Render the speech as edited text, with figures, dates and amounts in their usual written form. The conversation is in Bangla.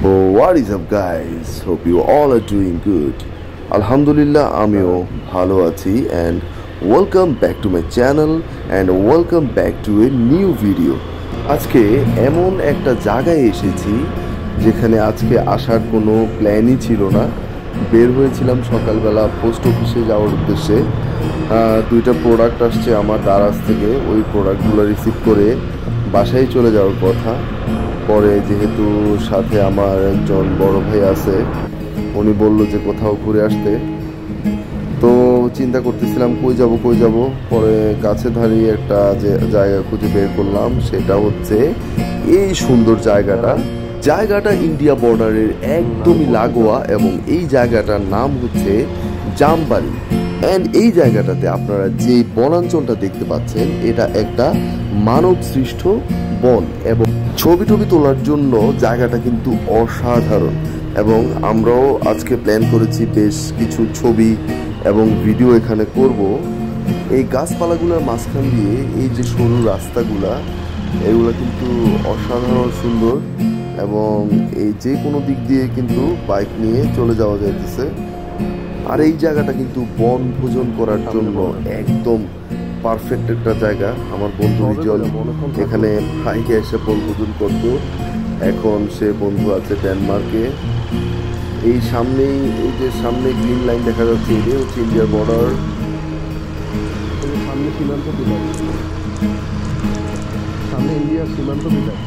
Oh, what is up guys? Hope you all are doing good. Alhamdulillah, amio bhalo achi and welcome back to my channel and welcome back to a new video. আজকে এমন একটা জায়গায় এসেছি যেখানে আজকে আসার কোনো প্ল্যানই ছিল না। বের হয়েছিলাম সকালবেলা পোস্ট অফিসে যাওয়ার উদ্দেশ্যে। দুইটা প্রোডাক্ট আসছে আমার দারাজ থেকে, ওই প্রোডাক্টগুলো রিসিভ করে বাসায় চলে যাওয়ার কথা। পরে যেহেতু সাথে আমার একজন বড় ভাই আছে, উনি বলল যে কোথাও ঘুরে আসতে, তো চিন্তা করতেছিলাম কই যাব। পরে কাছে ধারিয়ে একটা যে জায়গা খুঁজে বের করলাম, সেটা হচ্ছে এই সুন্দর জায়গাটা ইন্ডিয়া বর্ডারের একদমই লাগোয়া এবং এই জায়গাটার নাম হচ্ছে জামবাড়ি। অ্যান্ড এই জায়গাটাতে আপনারা যে বনাঞ্চলটা দেখতে পাচ্ছেন, এটা একটা মানব সৃষ্ট বন এবং ছবি তোলার জন্য জায়গাটা কিন্তু অসাধারণ। এবং আমরাও আজকে প্ল্যান করেছি বেশ কিছু ছবি এবং ভিডিও এখানে করব। এই গাছপালাগুলোর মাঝখান দিয়ে এই যে সরু রাস্তাগুলা, এগুলো কিন্তু অসাধারণ সুন্দর এবং এই যে কোনো দিক দিয়ে কিন্তু বাইক নিয়ে চলে যাওয়া যাইতেছে। আর এই জায়গাটা কিন্তু বনভোজন করার জন্য একদম পারফেক্ট একটা জায়গা। আমার বন্ধু রিজল এখানে বাইকে এসে বনভোজন করতো, এখন সে বন্ধু আছে ডেনমার্কে। এই সামনে গ্রিন লাইন দেখা যাচ্ছে, এটাই হচ্ছে ইন্ডিয়ার বর্ডার। সামনে ইন্ডিয়ার সীমান্ত বিলাস।